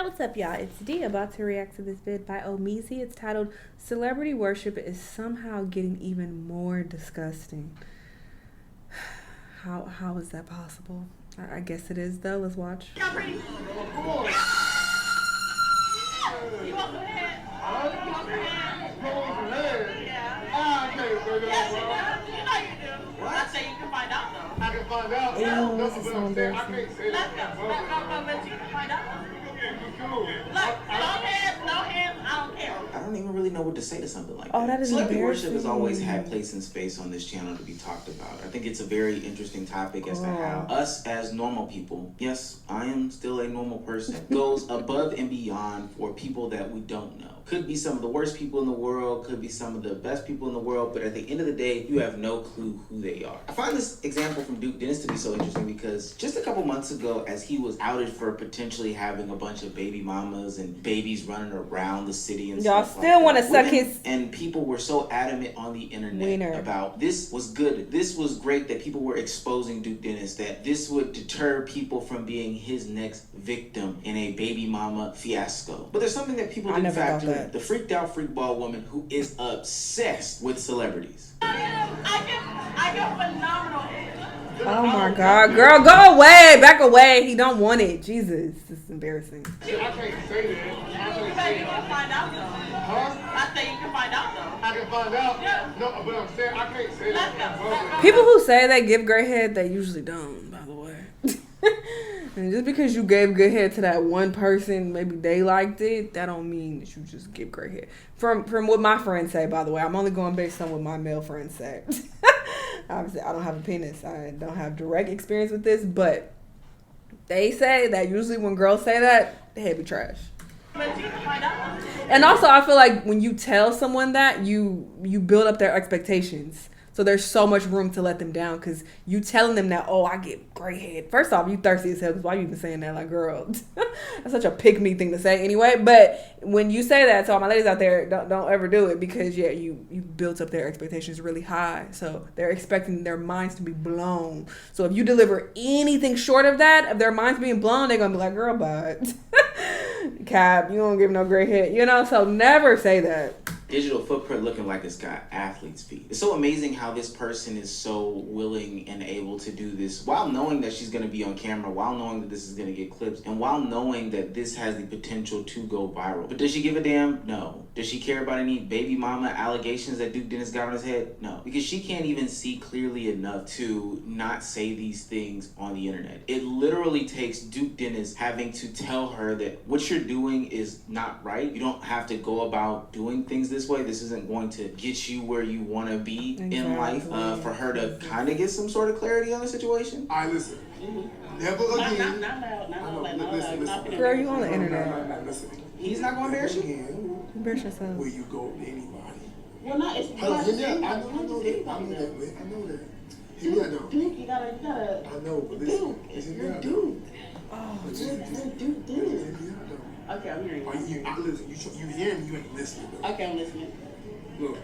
Hi, what's up, y'all? It's D about to react to this vid by Omizi. It's titled Celebrity Worship is Somehow Getting Even More Disgusting. How is that possible? I guess it is, though. Let's watch. You want some head? You want some head? Yeah. Yes, you do. You know you do. What? I say you can find out, though. I can find out. Ew, this is so embarrassing. I can't say that. But you can find out, though. Look, no hands, I don't care. I don't even really know what to say to something like that. Oh, that is Celebrity embarrassing. worship has always had place and space on this channel to be talked about. I think it's a very interesting topic as to how us as normal people, yes, I am still a normal person, goes above and beyond for people that we don't know. Could be some of the worst people in the world, could be some of the best people in the world, but at the end of the day, you have no clue who they are. I find this example from Duke Dennis to be so interesting because just a couple months ago, as he was outed for potentially having a bunch of baby mamas and babies running around the city and y'all stuff still like want to that. suck Women his and people were so adamant on the internet wiener about this was good, this was great, that people were exposing Duke Dennis, that this would deter people from being his next victim in a baby mama fiasco. But there's something that people didn't factor in. The freaked out freakball woman who is obsessed with celebrities. I get phenomenal head. Oh my God, girl, go away, back away. He don't want it. Jesus, this is embarrassing. I can't say that. You can find out, though. Huh? I say you can find out, though. I can find out? Yeah. No, but I'm saying I can't say that in public. People who say they give great head, they usually don't, by the way. And just because you gave good head to that one person, maybe they liked it, that don't mean that you just give great head. From what my friends say, by the way, I'm only going based on what my male friends say. Obviously, I don't have a penis. I don't have direct experience with this, but they say that usually when girls say that, the head be trash. But you can find out. And also, I feel like when you tell someone that, you build up their expectations. So there's so much room to let them down because you telling them that, oh, I get great head. First off, you thirsty as hell because why you even saying that? Like, girl, that's such a pick-me thing to say anyway. But when you say that to all my ladies out there, don't ever do it because, yeah, you built up their expectations really high. So they're expecting their minds to be blown. So if you deliver anything short of that, of their minds being blown, they're going to be like, girl, but Cap, you don't give no great head. You know, so never say that. Digital footprint looking like it's got athlete's feet. It's so amazing how this person is so willing and able to do this while knowing that she's going to be on camera, while knowing that this is going to get clips, and while knowing that this has the potential to go viral. But does she give a damn? No. Does she care about any baby mama allegations that Duke Dennis got on his head? No. Because she can't even see clearly enough to not say these things on the internet. It literally takes Duke Dennis having to tell her that what you're doing is not right. You don't have to go about doing things this way. This isn't going to get you where you want to be in life. For her to kind of get some sort of clarity on the situation. All right, listen. Never again. Not loud. Girl, you on the internet. No, listen. He's not going to embarrass you? Again, Embarrass yourself. will you go to anybody? Well, not it's Hold on, not I know anybody. that. I know that. Hear me out though. Duke, you gotta. I know, but listen. You're Duke. Oh, But You're Duke hear Dennis. me out though. Okay, I'm hearing Are you. listen, you hearing me, you ain't listening though. Okay, I'm listening. Look,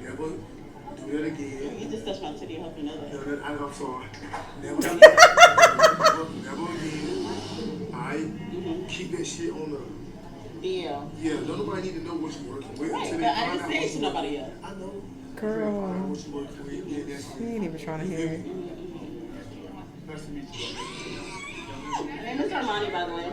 never do that again. You just touched my titty. I hope you know that. No, I'm sorry. Never again. Never again. Alright? Keep that shit on the... Yeah. Yeah, don't nobody need to know what you're working with. Right, until but they I find didn't out say what it to you nobody work- else. I know. girl. Find out what you work with. Yeah, that's She ain't even trying to hear it. Nice to meet you. And it's Armani, by the way.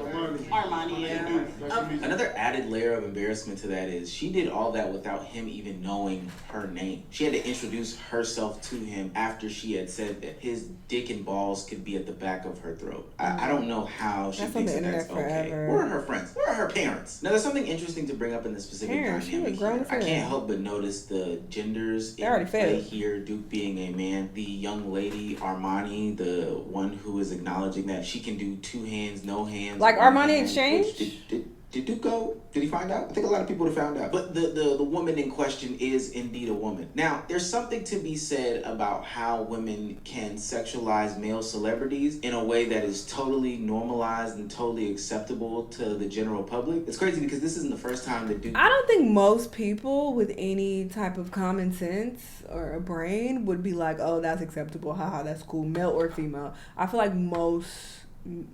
Armani, yeah. Another added layer of embarrassment to that is she did all that without him even knowing her name. She had to introduce herself to him after she had said that his dick and balls could be at the back of her throat. I don't know how she That's on thinks the that that's internet okay. forever. Where are her friends? Where are her parents? Now, there's something interesting to bring up in this specific Parents, she dynamic was grown here. as I hell. can't help but notice the genders They already in play failed. here. Duke being a man, the young lady Armani, the one who is acknowledging that she can do two hands, no hands. Like one Armani hand, Exchange? which did Duke go? Did he find out? I think a lot of people have found out. But the woman in question is indeed a woman. Now, there's something to be said about how women can sexualize male celebrities in a way that is totally normalized and totally acceptable to the general public. It's crazy because this isn't the first time that Duke... I don't think most people with any type of common sense or a brain would be like, oh, that's acceptable. Haha, that's cool. Male or female. I feel like most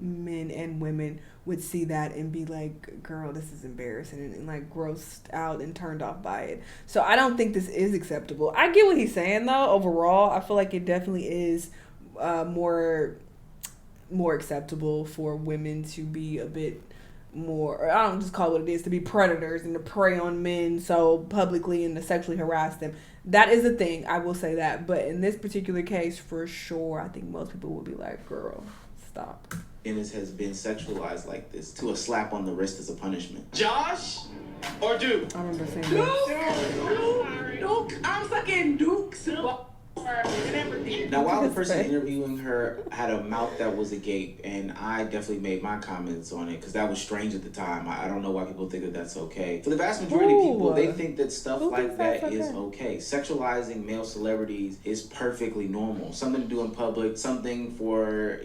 men and women would see that and be like, girl, this is embarrassing, and like grossed out and turned off by it. So I don't think this is acceptable. I get what he's saying though. Overall, I feel like it definitely is more acceptable for women to be a bit more, or I don't just call it what it is, to be predators and to prey on men so publicly and to sexually harass them. That is a thing, I will say that. But in this particular case, for sure, I think most people would be like, girl, stop. Dennis has been sexualized like this to a slap on the wrist as a punishment. Josh or Duke? I remember saying that. Duke. I'm fucking Duke. Now, while the person interviewing her had a mouth that was agape, and I definitely made my comments on it because that was strange at the time. I don't know why people think that that's okay. For the vast majority of people, they think that stuff like that is okay. Sexualizing male celebrities is perfectly normal. Something to do in public, something for,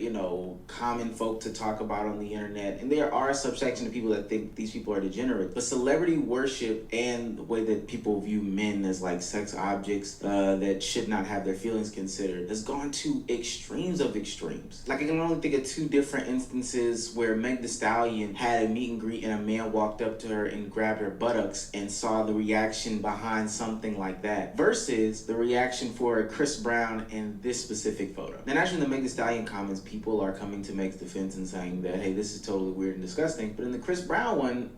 common folk to talk about on the internet. And there are a subsection of people that think these people are degenerate. But celebrity worship and the way that people view men as like sex objects that should not have their feelings considered has gone to extremes of extremes. Like, I can only think of two different instances where Meg Thee Stallion had a meet and greet and a man walked up to her and grabbed her buttocks and saw the reaction behind something like that versus the reaction for Chris Brown in this specific photo. Now, naturally, in the Meg Thee Stallion comments, people are coming to Meg's defense and saying that, hey, this is totally weird and disgusting. But in the Chris Brown one,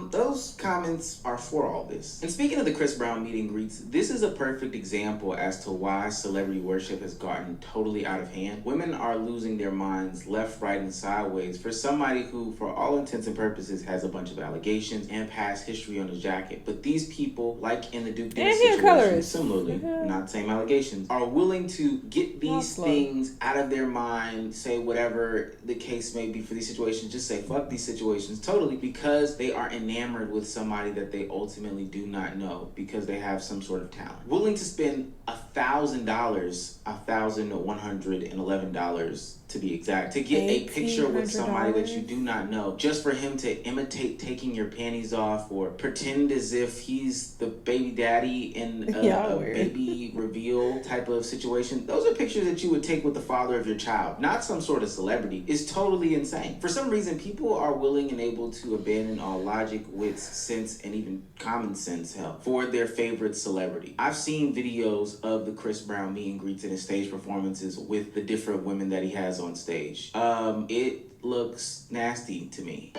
those comments are for all this. And speaking of the Chris Brown meet and greets, this is a perfect example as to why celebrity worship has gotten totally out of hand. Women are losing their minds left, right, and sideways for somebody who, for all intents and purposes, has a bunch of allegations and past history on his jacket. But these people, like in the Duke Dennis situation, similarly, not same allegations, are willing to get these things out of their mind, say whatever the case may be for these situations, just say fuck these situations totally, because they are enamored with somebody that they ultimately do not know because they have some sort of talent. Willing to spend $1,111 to be exact, to get a picture with somebody that you do not know, just for him to imitate taking your panties off or pretend as if he's the baby daddy in a baby reveal type of situation. Those are pictures that you would take with the father of your child, not some sort of celebrity. It's totally insane. For some reason, people are willing and able to abandon all logic, wits, sense, and even common sense, hell, for their favorite celebrity. I've seen videos of the Chris Brown meet and greets and his stage performances with the different women that he has on stage. It looks nasty to me.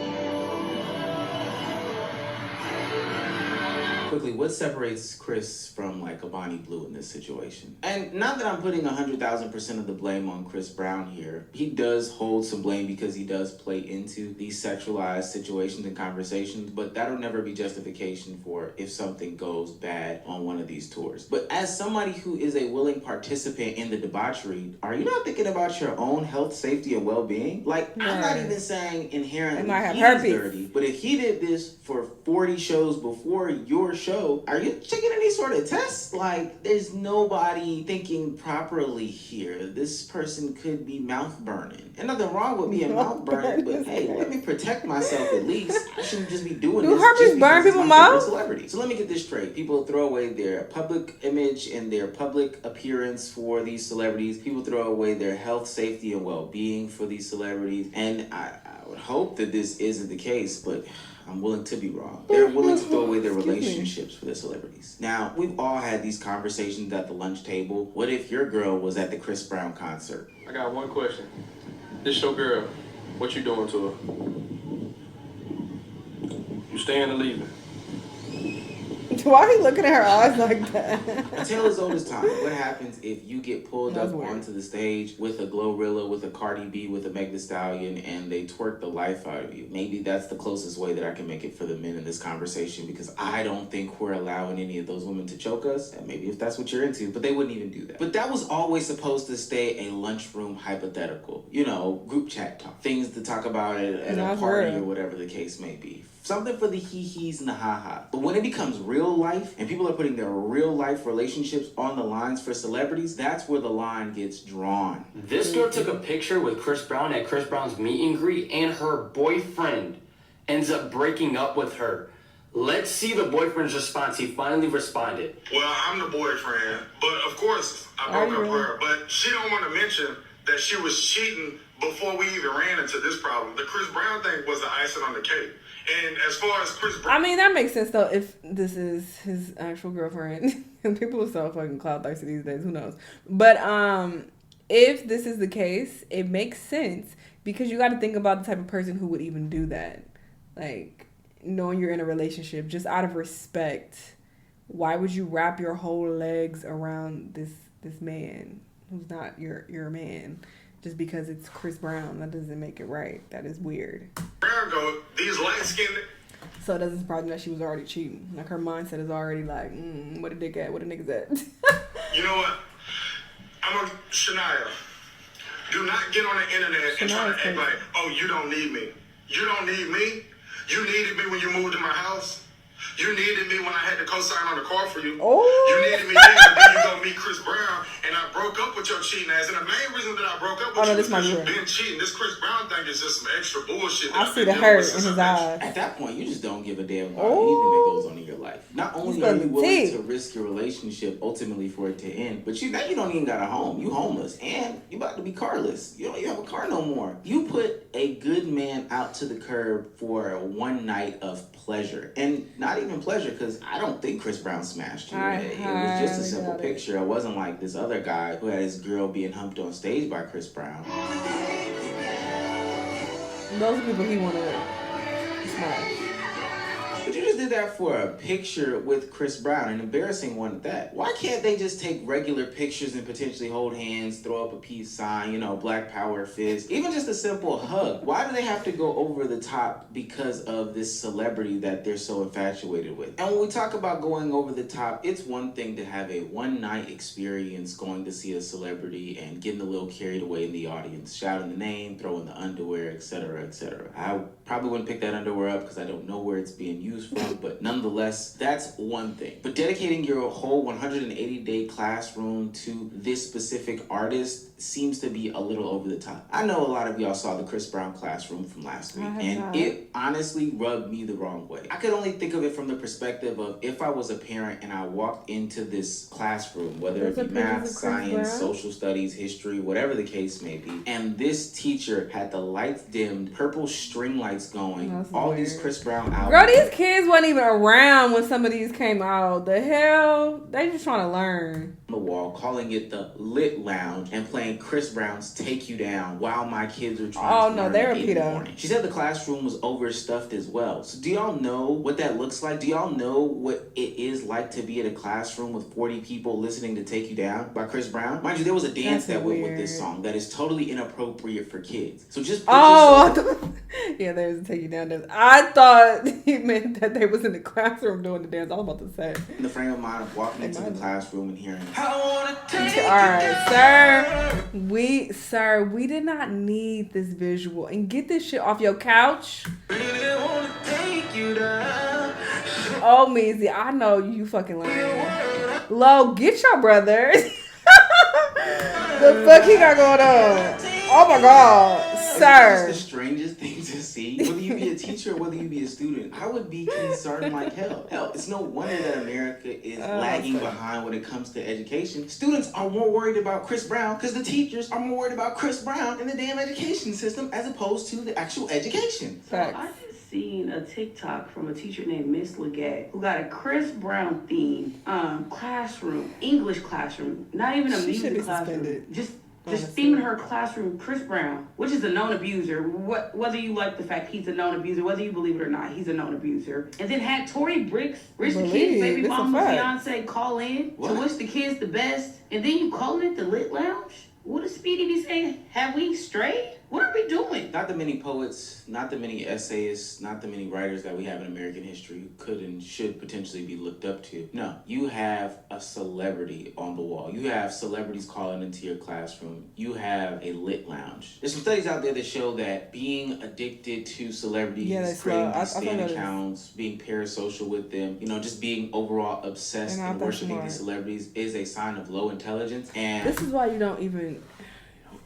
Quickly, what separates Chris from like a Bonnie Blue in this situation? And not that I'm putting 100,000% of the blame on Chris Brown here. He does hold some blame because he does play into these sexualized situations and conversations, but that'll never be justification for if something goes bad on one of these tours. But as somebody who is a willing participant in the debauchery, are you not thinking about your own health, safety, and well-being? Like, I'm not even saying inherently he's dirty, but if he did this for 40 shows before your show, are you checking any sort of tests? Like, there's nobody thinking properly here. This person could be mouth burning. And nothing wrong with being mouth burning, but hey, let me protect myself at least. I shouldn't just be doing this just burn because people's I'm a mouth? celebrity. So let me get this straight. People throw away their public image and their public appearance for these celebrities. People throw away their health, safety, and well-being for these celebrities. And I would hope that this isn't the case, but I'm willing to be wrong. They're willing to throw away their relationships for their celebrities. Now, we've all had these conversations at the lunch table. What if your girl was at the Chris Brown concert? I got one question. This your girl. What you doing to her? You staying or leaving? Why are you looking at her eyes like that? A tale as old as time. What happens if you get pulled up onto the stage with a Glorilla, with a Cardi B, with a Meg Thee Stallion, and they twerk the life out of you? Maybe that's the closest way that I can make it for the men in this conversation, because I don't think we're allowing any of those women to choke us. And maybe if that's what you're into, but they wouldn't even do that. But that was always supposed to stay a lunchroom hypothetical. You know, group chat talk. Things to talk about at a party or whatever the case may be. Something for the hee-hees and the ha-ha. But when it becomes real life and people are putting their real life relationships on the lines for celebrities, that's where the line gets drawn. This girl took a picture with Chris Brown at Chris Brown's meet and greet, and her boyfriend ends up breaking up with her. Let's see the boyfriend's response. He finally responded. Well, I'm the boyfriend, but of course I broke up with her. But she don't want to mention that she was cheating before we even ran into this problem. The Chris Brown thing was the icing on the cake. And as far as Chris Brown, I mean, that makes sense though if this is his actual girlfriend. And people are so fucking cloud thirsty these days. Who knows? But if this is the case, it makes sense because you got to think about the type of person who would even do that. Like, knowing you're in a relationship, just out of respect, why would you wrap your whole legs around this man who's not your man? Just because it's Chris Brown, that doesn't make it right. That is weird. Brown go, these light-skinned... So it doesn't surprise me that she was already cheating. Like, her mindset is already like, what a dick at? What a nigga's at? You know what? I'm a Shanell. Do not get on the internet and try to act like, oh, you don't need me. You don't need me. You needed me when you moved to my house. You needed me when I had to co-sign on the car for you. Oh. You needed me then, but then you go meet Chris Brown, and I broke up with your cheating ass. And the main reason that I broke up with you is because you've been cheating. This Chris Brown thing is just some extra bullshit. I see the hurt in his eyes. At that point, you just don't give a damn about anything that goes on in your life. Not only are you willing to risk your relationship ultimately for it to end, but now you don't even got a home. You homeless, and you about to be carless. You don't even have a car no more. You put a good man out to the curb for one night of pleasure, and not even pleasure because I don't think Chris Brown smashed you. It was just a simple picture. It wasn't like this other guy who had his girl being humped on stage by Chris Brown. Those people he wanted to smash. But you just did that for a picture with Chris Brown, an embarrassing one at that. Why can't they just take regular pictures and potentially hold hands, throw up a peace sign, Black Power fist, even just a simple hug? Why do they have to go over the top because of this celebrity that they're so infatuated with? And when we talk about going over the top, it's one thing to have a one-night experience going to see a celebrity and getting a little carried away in the audience, shouting the name, throwing the underwear, etc., etc. I probably wouldn't pick that underwear up because I don't know where it's being used from, but nonetheless, that's one thing. But dedicating your whole 180-day classroom to this specific artist seems to be a little over the top. I know a lot of y'all saw the Chris Brown classroom from last week, and it honestly rubbed me the wrong way. I could only think of it from the perspective of if I was a parent and I walked into this classroom, whether it be math, science, social studies, history, whatever the case may be, and this teacher had the lights dimmed, purple string lights going, all these Chris Brown albums. Girl, these kids wasn't even around when some of these came out. The hell? They just trying to learn. The wall, calling it the Lit Lounge, and playing Chris Brown's Take You Down while my kids are trying to learn at 8 in the morning. She said the classroom was overstuffed as well. So do y'all know what that looks like? Do y'all know what it is like to be in a classroom with 40 people listening to Take You Down by Chris Brown? Mind you, there was a dance that went with this song that is totally inappropriate for kids. So just yeah, there's a Take You Down dance. I thought he meant that they was in the classroom doing the dance. I was about to say. In the frame of mind of walking into the classroom and hearing, all right, sir, we did not need this visual. And get this shit off your couch. Oh, Meezy, I know you fucking lying. Lo, get your brother. The fuck he got going on? Oh my God, sir. It's the strangest thing to see. Whether you be a teacher or whether you be a student, I would be concerned like hell. Hell, it's no wonder that America is lagging behind when it comes to education. Students are more worried about Chris Brown because the teachers are more worried about Chris Brown in the damn education system as opposed to the actual education. Facts. I just seen a TikTok from a teacher named Miss Leggett who got a Chris Brown theme classroom, English classroom, not even a music classroom. Just theming her classroom Chris Brown, which is a known abuser. Whether you like the fact he's a known abuser, whether you believe it or not, he's a known abuser. And then had Tory Bricks, Rich the Kid's baby mama fiance, call in to wish the kids the best. And then you calling it the Lit Lounge? What does Speedy be saying? Have we strayed? What are we doing? Not the many poets, not the many essayists, not the many writers that we have in American history who could and should potentially be looked up to. No, you have a celebrity on the wall. You have celebrities calling into your classroom. You have a lit lounge. There's some studies out there that show that being addicted to celebrities, creating these stan accounts, being parasocial with them, just being overall obsessed and worshiping these celebrities is a sign of low intelligence. And this is why you don't even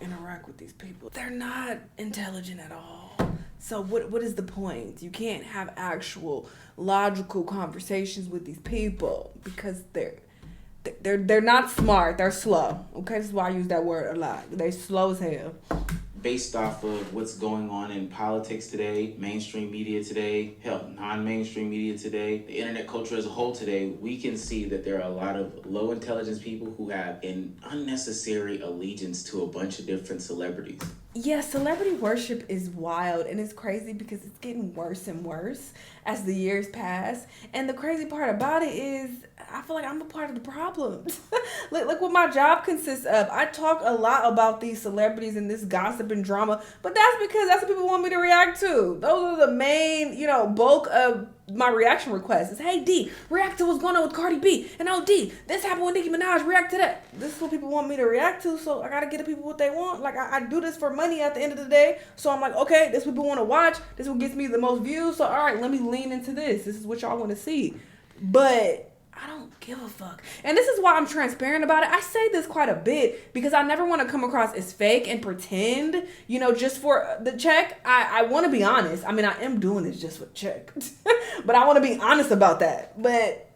interact with these people. They're not intelligent at all. So what is the point? You can't have actual logical conversations with these people because they're not smart. They're slow. Okay, this is why I use that word a lot. They're slow as hell. based off of what's going on in politics today, mainstream media today, hell, non-mainstream media today, the internet culture as a whole today, we can see that there are a lot of low intelligence people who have an unnecessary allegiance to a bunch of different celebrities. Yeah, celebrity worship is wild, and it's crazy because it's getting worse and worse as the years pass. And the crazy part about it is I feel like I'm a part of the problem. Look what my job consists of. I talk a lot about these celebrities and this gossip and drama, but that's because that's what people want me to react to. Those are the main, bulk of my reaction requests. Is, hey, D, react to what's going on with Cardi B. And oh, D, this happened with Nicki Minaj. React to that. This is what people want me to react to, so I got to get the people what they want. Like, I do this for money at the end of the day. So I'm like, okay, this is what people want to watch. This is what gets me the most views. So, all right, let me lean into this. This is what y'all want to see. But I don't give a fuck. And this is why I'm transparent about it. I say this quite a bit because I never want to come across as fake and pretend, just for the check. I want to be honest. I mean, I am doing this just for check. But I want to be honest about that. But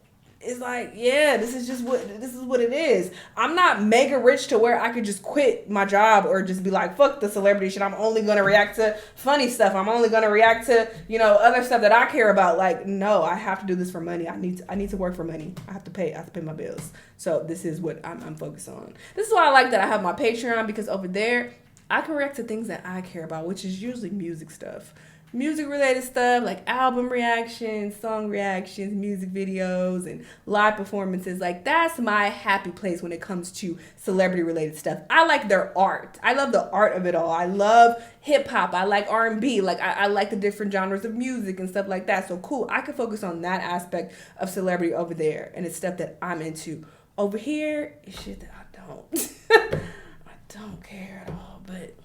it's like, yeah, this is what it is. I'm not mega rich to where I could just quit my job or just be like, fuck the celebrity shit. I'm only going to react to funny stuff. I'm only going to react to, other stuff that I care about. Like, no, I have to do this for money. I need to work for money. I have to pay my bills. So this is what I'm focused on. This is why I like that I have my Patreon, because over there I can react to things that I care about, which is usually music stuff. Music related stuff like album reactions, song reactions, music videos, and live performances. Like, that's my happy place when it comes to celebrity related stuff. I like their art. I love the art of it all. I love hip hop. I like R&B. Like, I like the different genres of music and stuff like that. So cool. I can focus on that aspect of celebrity over there, and it's stuff that I'm into. Over here, it's shit that I don't. I don't care at all, but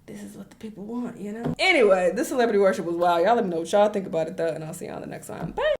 this is what the people want, Anyway, this celebrity worship was wild. Y'all let me know what y'all think about it, though, and I'll see y'all the next time. Bye.